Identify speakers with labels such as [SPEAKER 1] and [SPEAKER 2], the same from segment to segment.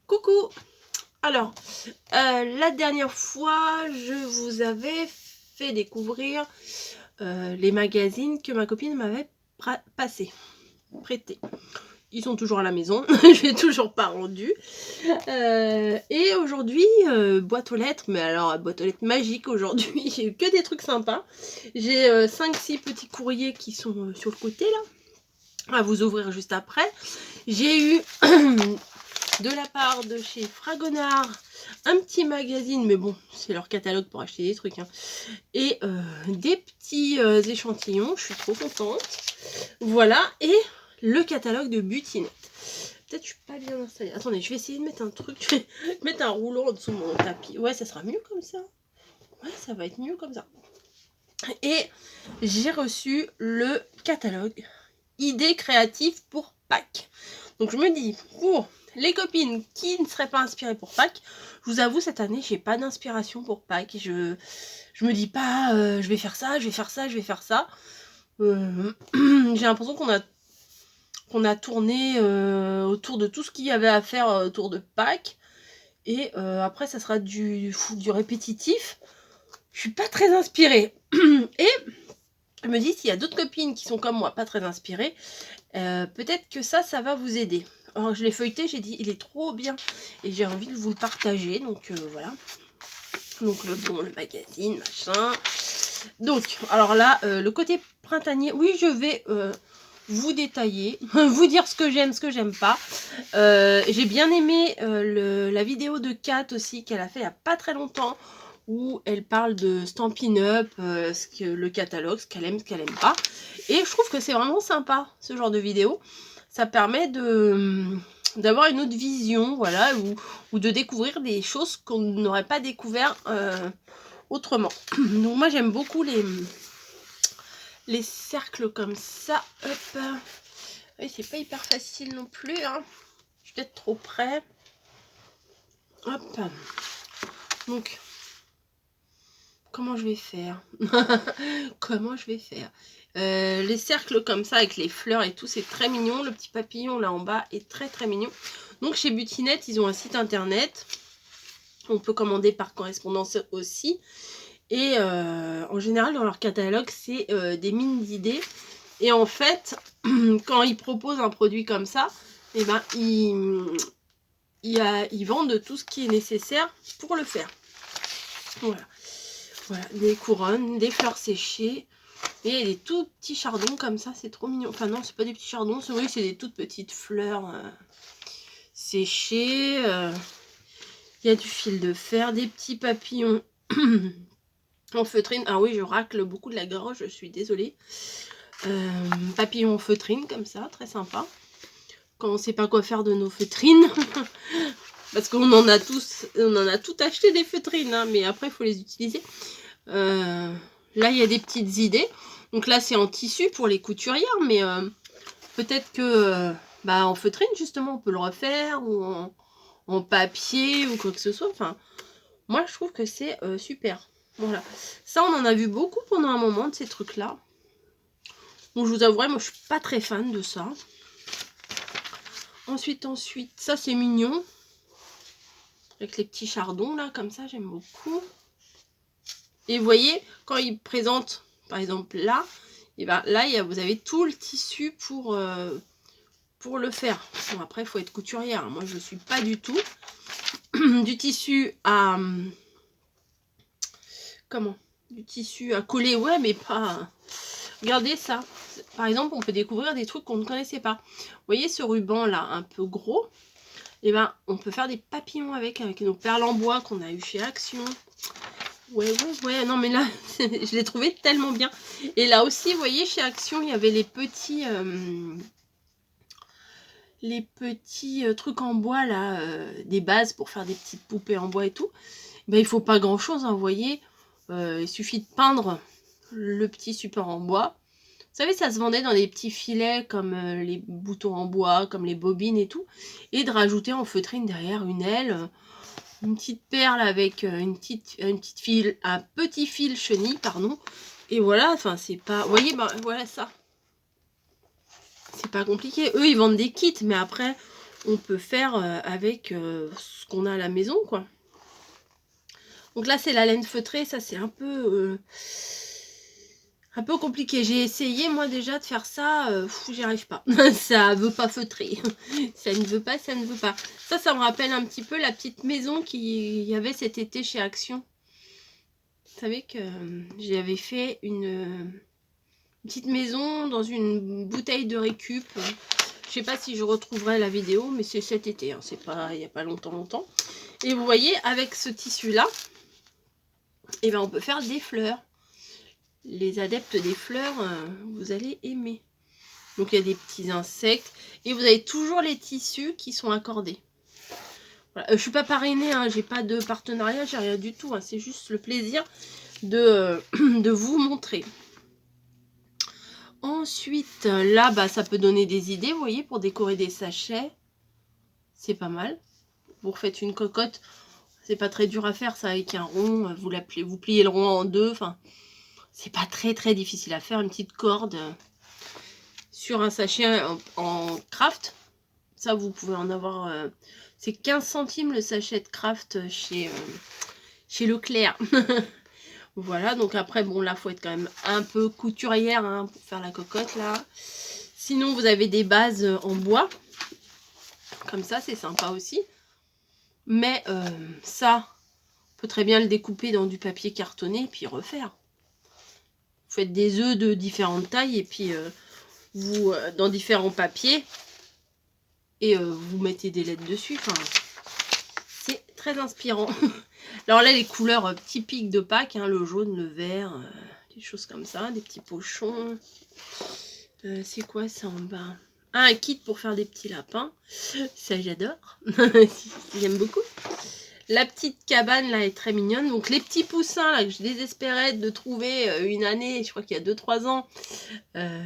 [SPEAKER 1] Coucou. Alors, la dernière fois, je vous avais fait découvrir les magazines que ma copine m'avait prêtés. Ils sont toujours à la maison, je l'ai toujours pas rendu. Et aujourd'hui, boîte aux lettres, mais alors boîte aux lettres magique aujourd'hui, j'ai eu que des trucs sympas. J'ai 5-6 petits courriers qui sont sur le côté là, à vous ouvrir juste après. J'ai eu de la part de chez Fragonard un petit magazine, mais bon, c'est leur catalogue pour acheter des trucs, hein. Et des petits échantillons, je suis trop contente. Voilà, et le catalogue de Butinette. Peut-être je suis pas bien installée. Attendez, je vais essayer de mettre un truc, je vais mettre un rouleau en dessous de mon tapis. Ouais, ça sera mieux comme ça. Ouais, ça va être mieux comme ça. Et j'ai reçu le catalogue idées créatives pour Pâques. Donc je me dis, pour les copines qui ne seraient pas inspirées pour Pâques, je vous avoue, cette année, j'ai pas d'inspiration pour Pâques. Je me dis pas, je vais faire ça, je vais faire ça, je vais faire ça. J'ai l'impression qu'on a tourné autour de tout ce qu'il y avait à faire autour de Pâques. Et après, ça sera du répétitif. Je suis pas très inspirée. Et je me dis, s'il y a d'autres copines qui sont comme moi, pas très inspirées, peut-être que ça va vous aider. Alors je l'ai feuilleté, j'ai dit il est trop bien et j'ai envie de vous le partager, donc voilà. Donc le magazine, machin. Donc, alors là, le côté printanier, oui, je vais vous détailler, vous dire ce que j'aime pas. J'ai bien aimé la vidéo de Kat aussi qu'elle a fait il n'y a pas très longtemps, où elle parle de Stampin' Up, le catalogue, ce qu'elle aime pas. Et je trouve que c'est vraiment sympa, ce genre de vidéo. Ça permet d'avoir une autre vision, voilà, ou de découvrir des choses qu'on n'aurait pas découvert autrement. Donc moi j'aime beaucoup les cercles comme ça. Hop. Oui, c'est pas hyper facile non plus, hein. Je suis peut-être trop près. Hop. Donc, comment je vais faire? Comment je vais faire? Les cercles comme ça avec les fleurs et tout, c'est très mignon. Le petit papillon là en bas est très très mignon. Donc chez Butinette, ils ont un site internet. On peut commander par correspondance aussi. Et en général, dans leur catalogue, c'est des mines d'idées. Et en fait, quand ils proposent un produit comme ça, eh ben, ils vendent tout ce qui est nécessaire pour le faire. Voilà. Voilà, des couronnes, des fleurs séchées et des tout petits chardons comme ça, c'est trop mignon. Enfin non, c'est pas des petits chardons, c'est oui, c'est des toutes petites fleurs séchées. Il y a du fil de fer, des petits papillons en feutrine. Ah oui, je racle beaucoup de la gorge, je suis désolée. Papillons en feutrine comme ça, très sympa. Quand on sait pas quoi faire de nos feutrines. Parce qu'on en a tous, on en a tout acheté des feutrines, hein, mais après il faut les utiliser. Là il y a des petites idées. Donc là c'est en tissu pour les couturières, mais peut-être que en feutrine justement on peut le refaire, ou en papier ou quoi que ce soit. Enfin, moi je trouve que c'est super. Voilà, ça on en a vu beaucoup pendant un moment de ces trucs là. Donc je vous avouerai, moi je suis pas très fan de ça. Ensuite, ça c'est mignon. Avec les petits chardons là, comme ça, j'aime beaucoup. Et vous voyez, quand ils présentent, par exemple là, et ben là, vous avez tout le tissu pour le faire. Bon, après, il faut être couturière. Moi, je ne suis pas du tout. Du tissu à... Comment? Du tissu à coller, ouais, mais pas... Regardez ça. Par exemple, on peut découvrir des trucs qu'on ne connaissait pas. Vous voyez ce ruban là, un peu gros? Et ben, on peut faire des papillons avec nos perles en bois qu'on a eu chez Action. Ouais, non mais là, je l'ai trouvé tellement bien. Et là aussi, vous voyez, chez Action, il y avait les petits trucs en bois, là, des bases pour faire des petites poupées en bois et tout. Ben, il faut pas grand-chose, hein, vous voyez. Il suffit de peindre le petit support en bois. Vous savez, ça se vendait dans des petits filets comme les boutons en bois, comme les bobines et tout. Et de rajouter en feutrine derrière une aile, une petite perle avec un petit fil chenille, pardon. Et voilà, enfin, c'est pas... Vous voyez, ben voilà ça. C'est pas compliqué. Eux, ils vendent des kits, mais après, on peut faire avec ce qu'on a à la maison, quoi. Donc là, c'est la laine feutrée. Ça, c'est un peu compliqué. J'ai essayé, moi, déjà, de faire ça. J'y arrive pas. Ça veut pas feutrer. Ça ne veut pas, ça ne veut pas. Ça me rappelle un petit peu la petite maison qu'il y avait cet été chez Action. Vous savez que j'avais fait une petite maison dans une bouteille de récup. Je sais pas si je retrouverai la vidéo, mais c'est cet été. Hein. C'est pas, il n'y a pas longtemps. Et vous voyez, avec ce tissu-là, eh ben, on peut faire des fleurs. Les adeptes des fleurs, vous allez aimer. Donc il y a des petits insectes. Et vous avez toujours les tissus qui sont accordés. Voilà. Je suis pas parrainée, hein, j'ai pas de partenariat, j'ai rien du tout. Hein, c'est juste le plaisir de, de vous montrer. Ensuite, là, bah, ça peut donner des idées, vous voyez, pour décorer des sachets. C'est pas mal. Vous refaites une cocotte. C'est pas très dur à faire, ça, avec un rond. Vous pliez le rond en deux. Enfin, c'est pas très difficile à faire. Une petite corde sur un sachet en craft. Ça, vous pouvez en avoir... c'est 15 centimes le sachet de craft chez Leclerc. Voilà, donc après, bon, là, il faut être quand même un peu couturière hein, pour faire la cocotte, là. Sinon, vous avez des bases en bois. Comme ça, c'est sympa aussi. Mais ça, on peut très bien le découper dans du papier cartonné et puis refaire. Vous faites des œufs de différentes tailles et puis vous dans différents papiers et vous mettez des lettres dessus. Enfin, c'est très inspirant. Alors là, les couleurs typiques de Pâques, hein, le jaune, le vert, des choses comme ça, des petits pochons. C'est quoi ça en bas? Ah, un kit pour faire des petits lapins. Ça, j'adore. J'aime beaucoup. La petite cabane là est très mignonne. Donc les petits poussins là que je désespérais de trouver une année, je crois qu'il y a 2-3 ans.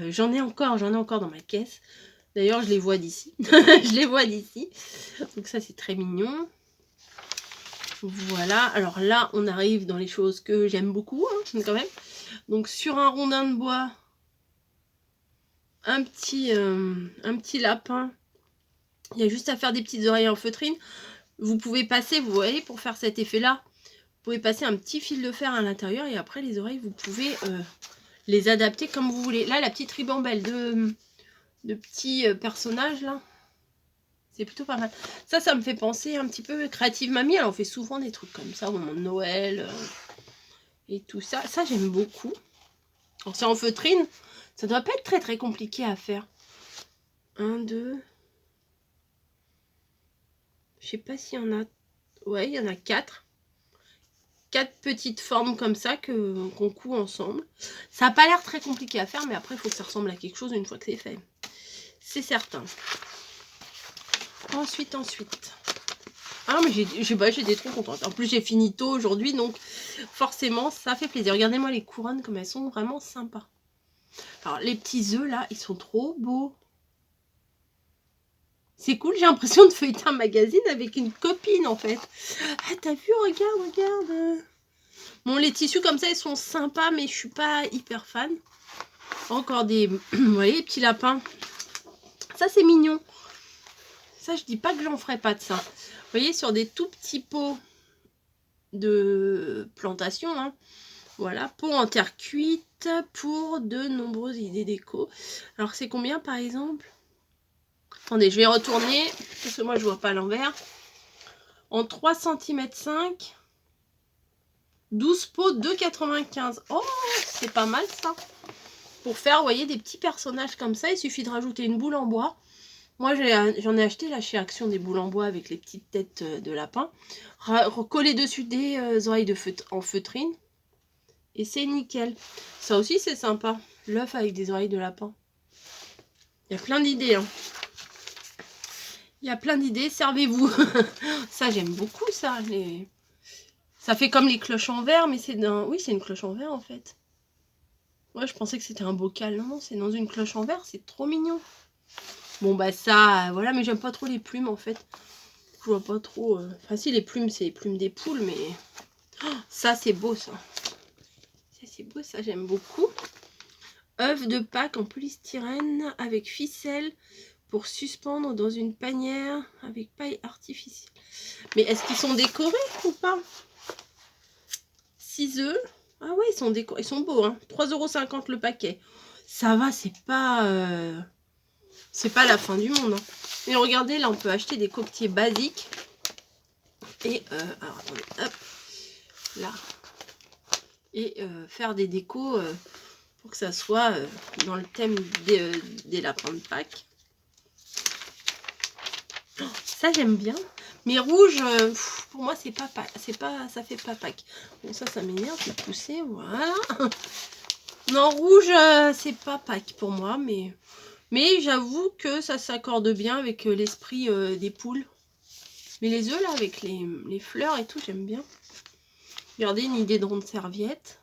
[SPEAKER 1] J'en ai encore dans ma caisse. D'ailleurs, je les vois d'ici. Je les vois d'ici. Donc ça, c'est très mignon. Voilà. Alors là, on arrive dans les choses que j'aime beaucoup, hein, quand même. Donc sur un rondin de bois, un petit lapin. Il y a juste à faire des petites oreilles en feutrine. Vous pouvez passer, vous voyez, pour faire cet effet-là, vous pouvez passer un petit fil de fer à l'intérieur et après les oreilles, vous pouvez les adapter comme vous voulez. Là, la petite ribambelle de petits personnages, là, c'est plutôt pas mal. Ça me fait penser un petit peu Creative Mamie. Elle en fait souvent des trucs comme ça au moment de Noël et tout ça. Ça, j'aime beaucoup. Alors, c'est en feutrine. Ça doit pas être très compliqué à faire. 1, 2... Je sais pas s'il y en a... Ouais, il y en a 4. 4 petites formes comme ça qu'on coud ensemble. Ça n'a pas l'air très compliqué à faire, mais après, il faut que ça ressemble à quelque chose une fois que c'est fait. C'est certain. Ensuite. Ah, mais j'étais trop contente. En plus, j'ai fini tôt aujourd'hui, donc forcément, ça fait plaisir. Regardez-moi les couronnes, comme elles sont vraiment sympas. Alors, les petits œufs, là, ils sont trop beaux. C'est cool, j'ai l'impression de feuilleter un magazine avec une copine, en fait. Ah, t'as vu, regarde. Bon, les tissus comme ça, ils sont sympas, mais je suis pas hyper fan. Encore des... Vous voyez, les petits lapins. Ça, c'est mignon. Ça, je dis pas que j'en ferai pas de ça. Vous voyez, sur des tout petits pots de plantation, hein. Voilà, pot en terre cuite pour de nombreuses idées déco. Alors, c'est combien, par exemple? Attendez, je vais retourner, parce que moi, je vois pas l'envers. En 3 cm 5, 12 pots, 2,95. Oh, c'est pas mal, ça. Pour faire, vous voyez, des petits personnages comme ça, il suffit de rajouter une boule en bois. Moi, j'en ai acheté là chez Action des boules en bois avec les petites têtes de lapin. Recoller dessus des oreilles en feutrine. Et c'est nickel. Ça aussi, c'est sympa. L'œuf avec des oreilles de lapin. Il y a plein d'idées. Hein. Il y a plein d'idées. Servez-vous. Ça, j'aime beaucoup ça. Ça fait comme les cloches en verre, mais c'est dans... Oui, c'est une cloche en verre en fait. Ouais, je pensais que c'était un bocal. Non, c'est dans une cloche en verre. C'est trop mignon. Bon, bah ça, voilà. Mais j'aime pas trop les plumes en fait. Je vois pas trop... Enfin, si, les plumes, c'est les plumes des poules, mais... Oh, ça, c'est beau, ça. Ça, c'est beau, ça, j'aime beaucoup. Œuf de Pâques en polystyrène avec ficelle pour suspendre dans une panière avec paille artificielle. Mais est-ce qu'ils sont décorés ou pas? 6 œufs. Ah ouais, ils sont décorés. Ils sont beaux, hein. 3,50 € le paquet. Ça va, c'est pas la fin du monde. Hein. Et regardez, là, on peut acheter des coquetiers basiques. Et, alors, attendez, hop, là. Et faire des décos pour que ça soit dans le thème des lapins de Pâques. Oh, ça, j'aime bien. Mais rouge, pour moi, ça fait pas Pâques. Bon, ça m'énerve, je vais pousser, voilà. Non, rouge, c'est pas Pâques pour moi, mais j'avoue que ça s'accorde bien avec l'esprit des poules. Mais les œufs, là, avec les fleurs et tout, j'aime bien. Regardez, une idée de ronde serviette.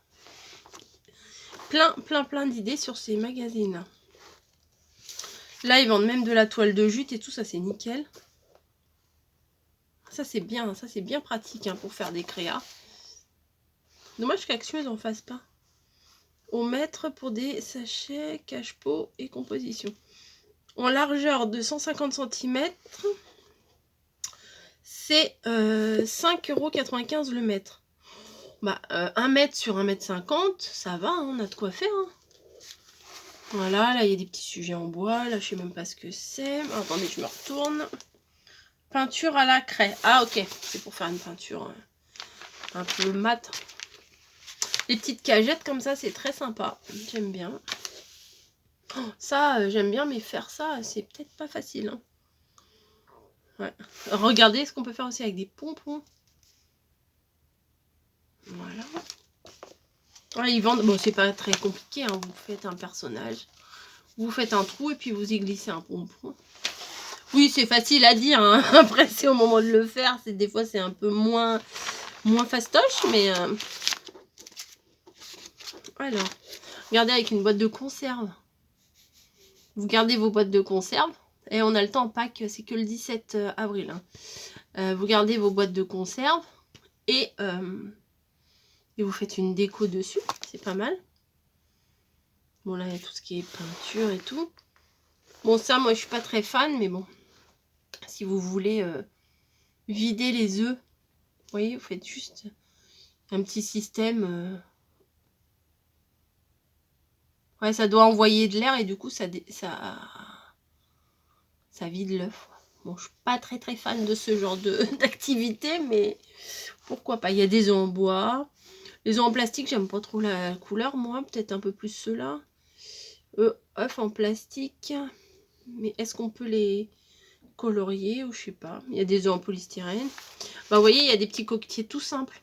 [SPEAKER 1] Plein d'idées sur ces magazines. Là, ils vendent même de la toile de jute et tout, ça, c'est nickel. Ça, c'est bien pratique hein, pour faire des créas. Dommage qu'Action, ils n'en fassent pas. Au mètre pour des sachets, cache-pot et composition. En largeur de 150 cm, c'est 5,95 € le mètre. Bah, 1 mètre sur 1,50 m, ça va, hein, on a de quoi faire. Hein. Voilà, là, il y a des petits sujets en bois. Là, je sais même pas ce que c'est. Attendez, je me retourne. Peinture à la craie. Ah, ok. C'est pour faire une peinture un peu mat. Les petites cagettes comme ça, c'est très sympa. J'aime bien. Oh, ça, j'aime bien, mais faire ça, c'est peut-être pas facile. Hein. Ouais. Regardez ce qu'on peut faire aussi avec des pompons. Voilà. Ouais, ils vendent. Bon, c'est pas très compliqué. Hein. Vous faites un personnage. Vous faites un trou et puis vous y glissez un pompon. Oui, c'est facile à dire. Hein. Après, c'est au moment de le faire. Des fois, c'est un peu moins fastoche, mais... Alors, regardez avec une boîte de conserve. Vous gardez vos boîtes de conserve. Et on a le temps, Pâques, c'est que le 17 avril. Hein. Vous gardez vos boîtes de conserve. Et vous faites une déco dessus. C'est pas mal. Bon, là, il y a tout ce qui est peinture et tout. Bon, ça, moi, je suis pas très fan, mais bon. Si vous voulez vider les œufs, vous voyez, vous faites juste un petit système. Ouais, ça doit envoyer de l'air et du coup, ça vide l'œuf. Bon, je suis pas très fan de ce genre d'activité, mais pourquoi pas. Il y a des œufs en bois. Les œufs en plastique, j'aime pas trop la couleur, moi. Peut-être un peu plus ceux-là. Œufs en plastique. Mais est-ce qu'on peut les colorier ou je sais pas. Il y a des œufs en polystyrène. Bah, vous voyez, il y a des petits coquetiers tout simples.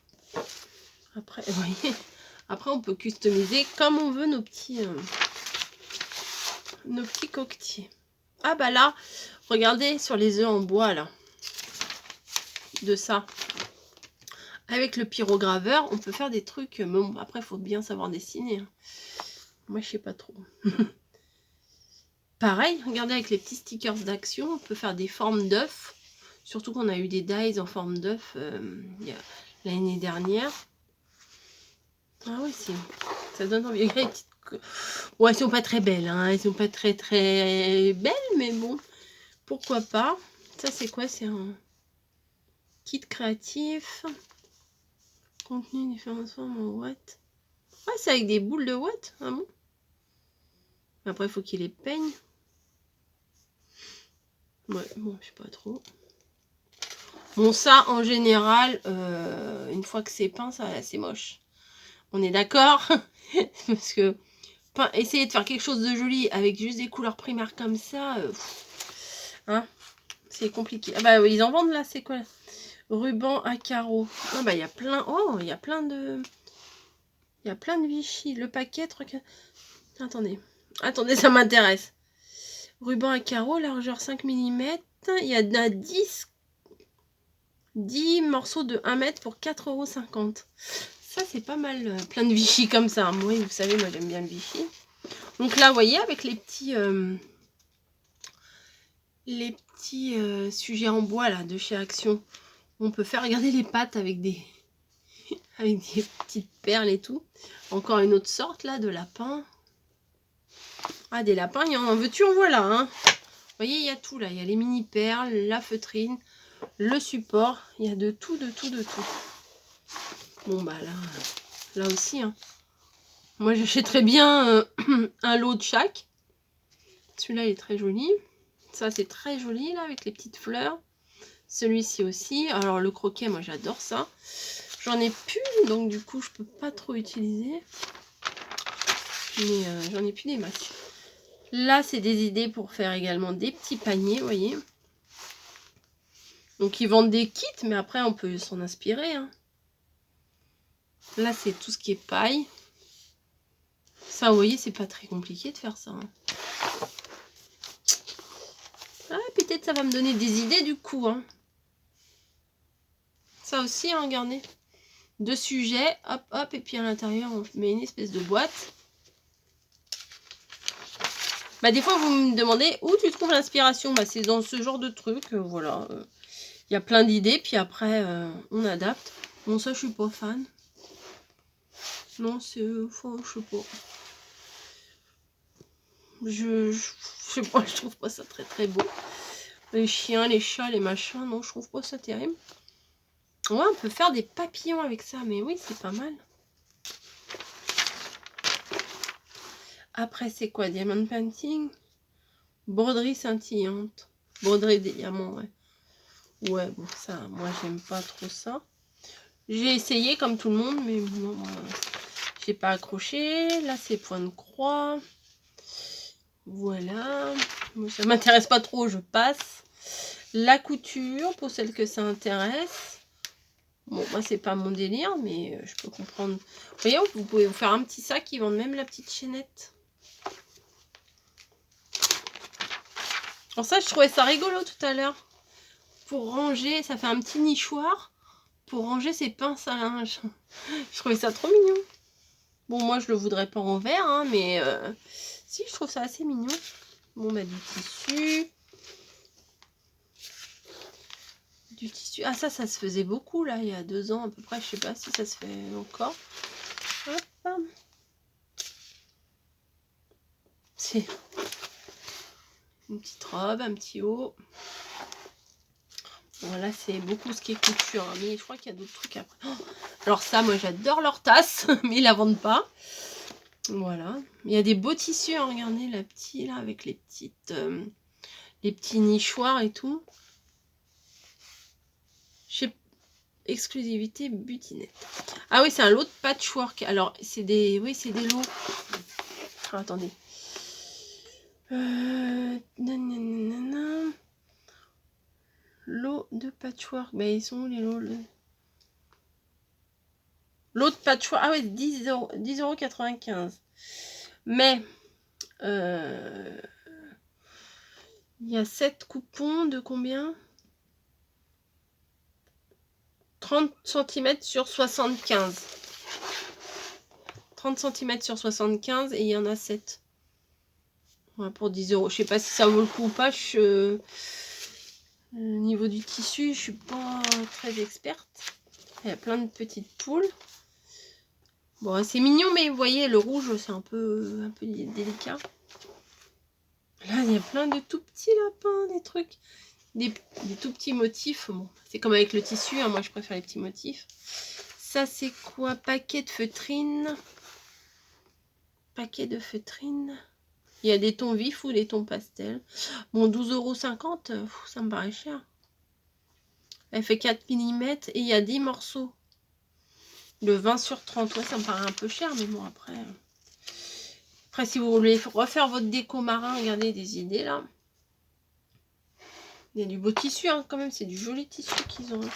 [SPEAKER 1] Après, vous voyez, après on peut customiser comme on veut nos petits coquetiers. Ah bah là, regardez sur les œufs en bois là. De ça. Avec le pyrograveur, on peut faire des trucs. Mais bon, après, il faut bien savoir dessiner. Hein. Moi, je sais pas trop. Pareil, regardez avec les petits stickers d'Action, on peut faire des formes d'œufs. Surtout qu'on a eu des dies en forme d'œufs l'année dernière. Ah ouais, ça donne envie. Les petites... Ouais, elles sont pas très belles, hein. Elles sont pas très belles, mais bon, pourquoi pas. Ça, c'est quoi? C'est un kit créatif. Contenu différentes formes en watt. Ah, c'est avec des boules de watt. Ah bon? Après, il faut qu'il les peigne. Ouais, bon, je sais pas trop. Bon, ça, en général, une fois que c'est peint, ça, c'est moche. On est d'accord? Parce que essayer de faire quelque chose de joli avec juste des couleurs primaires comme ça, hein, c'est compliqué. Ah bah, ils en vendent là, c'est quoi? Ruban à carreaux. Ah bah, il y a plein... Oh, il y a plein de... Il y a plein de Vichy. Le paquet, Attendez, ça m'intéresse. Ruban à carreaux, largeur 5 mm. Il y a 10 morceaux de 1 mètre pour 4,50 €. Ça, c'est pas mal. Plein de Vichy comme ça. Oui, vous savez, moi, j'aime bien le Vichy. Donc là, vous voyez, avec les petits sujets en bois là de chez Action, on peut faire, regarder les pattes avec des petites perles et tout. Encore une autre sorte là de lapin. Ah, des lapins, il y en veux-tu, en voilà. Hein. voyez, il y a tout là. Il y a les mini perles, la feutrine, le support. Il y a de tout, de tout, de tout. Bon, bah là aussi, hein. Moi, j'achèterais bien un lot de chaque. Celui-là, il est très joli. Ça, c'est très joli, là, avec les petites fleurs. Celui-ci aussi. Alors, le croquet, moi, j'adore ça. J'en ai plus, donc du coup, je peux pas trop utiliser. Mais j'en ai plus des masses. Là, c'est des idées pour faire également des petits paniers, vous voyez. Donc, ils vendent des kits, mais après, on peut s'en inspirer, hein. Là, c'est tout ce qui est paille. Ça, vous voyez, c'est pas très compliqué de faire ça, hein. Ah, peut-être ça va me donner des idées du coup, hein. Ça aussi, hein, regardez. 2 sujets, hop, hop, et puis à l'intérieur, on met une espèce de boîte. Bah, des fois, vous me demandez où tu trouves l'inspiration. Bah, c'est dans ce genre de truc, voilà. Il y a plein d'idées, puis après, on adapte. Bon, ça, je suis pas fan. Non, c'est... Enfin, je sais pas. Je sais pas, je trouve pas ça très très beau. Les chiens, les chats, les machins, non, je trouve pas ça terrible. Ouais, on peut faire des papillons avec ça, mais oui, c'est pas mal. Après, c'est quoi? Diamond painting? Broderie scintillante. Broderie des diamants, ouais. Ouais, bon, ça, moi, j'aime pas trop ça. J'ai essayé comme tout le monde, mais bon, j'ai pas accroché. Là, c'est point de croix. Voilà. Moi, ça m'intéresse pas trop, je passe. La couture, pour celles que ça intéresse. Bon, moi, c'est pas mon délire, mais je peux comprendre. Vous voyez, vous pouvez vous faire un petit sac, ils vendent même la petite chaînette. Alors ça, je trouvais ça rigolo tout à l'heure. Pour ranger, ça fait un petit nichoir pour ranger ses pinces à linge. Je trouvais ça trop mignon. Bon, moi, je le voudrais pas en verre, hein, mais si, je trouve ça assez mignon. Bon, bah, du tissu. Du tissu. Ah, ça se faisait beaucoup, là, il y a 2 ans à peu près. Je sais pas si ça se fait encore. Hop. C'est une petite robe, un petit haut. Voilà, c'est beaucoup ce qui est couture, hein, mais je crois qu'il y a d'autres trucs après. Oh, alors ça, moi j'adore leur tasse, mais ils la vendent pas. Voilà. Il y a des beaux tissus, hein, regardez la petite là, avec les petits nichoirs et tout. Chez Exclusivité Butinette. Ah oui, c'est un lot de patchwork. Alors, c'est des... Oui, c'est des lots. Ah, attendez. Lot de patchwork. Mais ils sont où les lots? Lot de patchwork. Ah oui, 10,95 €. Mais il y a 7 coupons de combien? 30 cm sur 75. 30 cm sur 75 et il y en a 7. Voilà, pour 10 €. Je sais pas si ça vaut le coup ou pas. Au niveau du tissu, je suis pas très experte. Il y a plein de petites poules. Bon, c'est mignon, mais vous voyez, le rouge, c'est un peu délicat. Là, il y a plein de tout petits lapins, des trucs. Des tout petits motifs. Bon, c'est comme avec le tissu, hein, moi je préfère les petits motifs. Ça, c'est quoi? Paquet de feutrine. Paquet de feutrine. Il y a des tons vifs ou des tons pastels. Bon, 12,50 €, ça me paraît cher. Elle fait 4 mm et il y a 10 morceaux. Le 20 sur 30, ouais, ça me paraît un peu cher, mais bon, après... Après, si vous voulez refaire votre déco marin, regardez des idées, là. Il y a du beau tissu, hein, quand même, c'est du joli tissu qu'ils ont.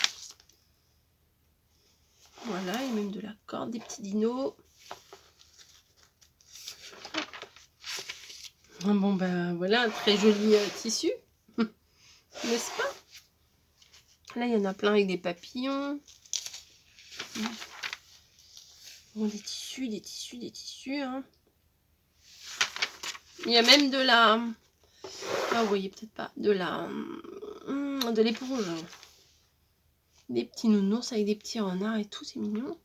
[SPEAKER 1] Voilà, il y a même de la corde, des petits dinos. Bon, ben voilà, un très joli tissu. N'est-ce pas? Là, il y en a plein avec des papillons. Bon, des tissus, des tissus, des tissus. Hein. Il y a même de la... Ah, vous voyez peut-être pas. De l'éponge. Des petits nounours avec des petits renards et tout, c'est mignon.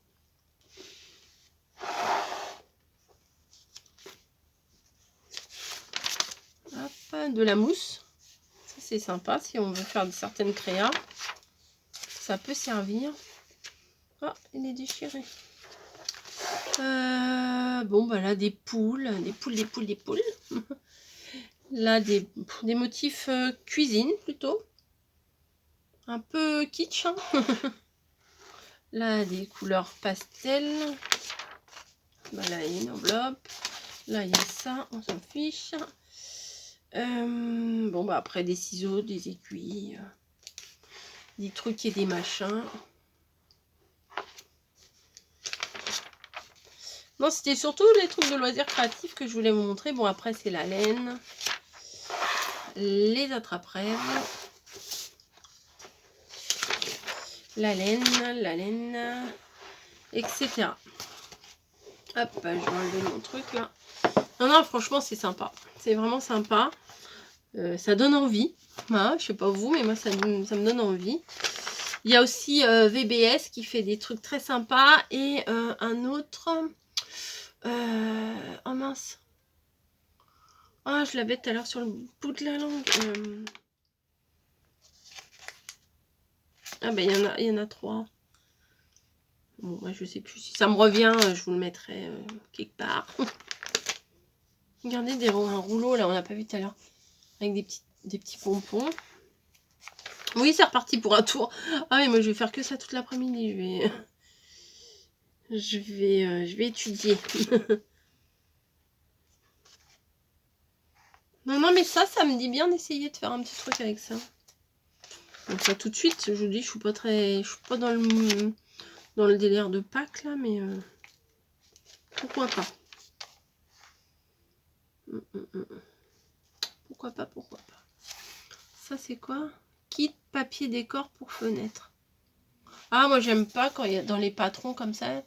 [SPEAKER 1] Hop, de la mousse. c'est sympa si on veut faire certaines créas. Ça peut servir. Ah, il est déchiré. Bon, bah là, des poules. Là, des motifs cuisine, plutôt. Un peu kitsch, hein. Là, des couleurs pastel. Bah, là, il y a une enveloppe. Là, il y a ça, on s'en fiche. Bon, bah après, des ciseaux, des aiguilles, des trucs et des machins. Non, c'était surtout les trucs de loisirs créatifs que je voulais vous montrer. Bon, après, c'est la laine, les attrape-rêves, la laine, etc. Hop, je vais enlever mon truc là. Non, non, franchement, c'est sympa. C'est vraiment sympa. Ça donne envie. Moi, je sais pas vous, mais moi, ça me donne envie. Il y a aussi VBS qui fait des trucs très sympas. Et un autre... oh mince. Ah, je l'avais tout à l'heure sur le bout de la langue. Ah ben, il y en a 3. Bon, moi, je sais plus. Si ça me revient, je vous le mettrai quelque part. Regardez, un rouleau, là, on n'a pas vu tout à l'heure. Avec des petits pompons. Oui, c'est reparti pour un tour. Ah oui, moi, je vais faire que ça toute l'après-midi. Je vais étudier. Non, mais ça me dit bien d'essayer de faire un petit truc avec ça. Donc ça, tout de suite, je vous dis, je suis pas dans le délire de Pâques, là, mais pourquoi pas. Pourquoi pas. Ça, c'est quoi? Kit papier décor pour fenêtre. Ah, moi, j'aime pas quand il y a dans les patrons comme ça,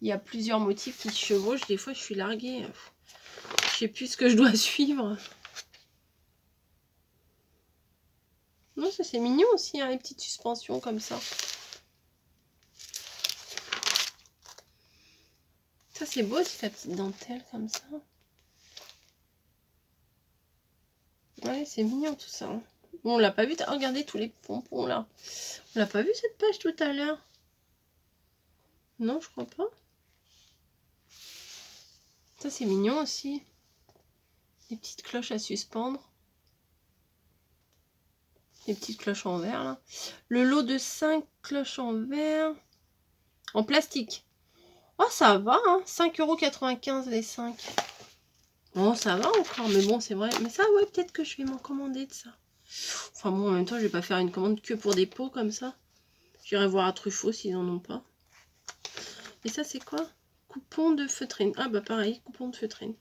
[SPEAKER 1] il y a plusieurs motifs qui se chevauchent. Des fois, je suis larguée. Je sais plus ce que je dois suivre. Non, ça, c'est mignon aussi, hein, les petites suspensions comme ça. Ça, c'est beau aussi, la petite dentelle comme ça. Ouais, c'est mignon tout ça. Hein. Bon, on l'a pas vu. Regardez tous les pompons là. On l'a pas vu cette page tout à l'heure. Non, je crois pas. Ça, c'est mignon aussi. Des petites cloches à suspendre. Des petites cloches en verre là. Le lot de 5 cloches en verre. En plastique. Oh, ça va, hein. 5,95 € les 5. Oh, ça va encore. Mais bon, c'est vrai. Mais ça, ouais, peut-être que je vais m'en commander de ça. Enfin bon, en même temps, je vais pas faire une commande que pour des pots comme ça. J'irai voir à Truffaut s'ils en ont pas. Et ça, c'est quoi? Coupon de feutrine. Ah bah pareil, coupon de feutrine.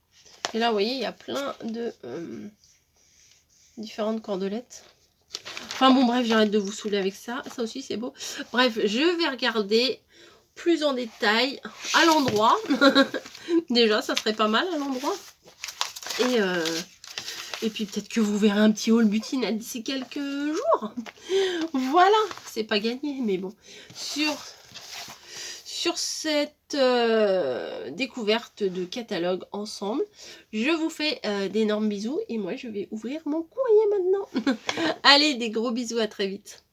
[SPEAKER 1] Et là, vous voyez, il y a plein de différentes cordelettes. Enfin bon, bref, j'arrête de vous saouler avec ça. Ça aussi, c'est beau. Bref, je vais regarder plus en détail à l'endroit. Déjà, ça serait pas mal à l'endroit. Et puis peut-être que vous verrez un petit haul butinade d'ici quelques jours. Voilà, c'est pas gagné, mais bon. Sur cette découverte de catalogue ensemble, je vous fais d'énormes bisous et moi je vais ouvrir mon courrier maintenant. Allez, des gros bisous, à très vite.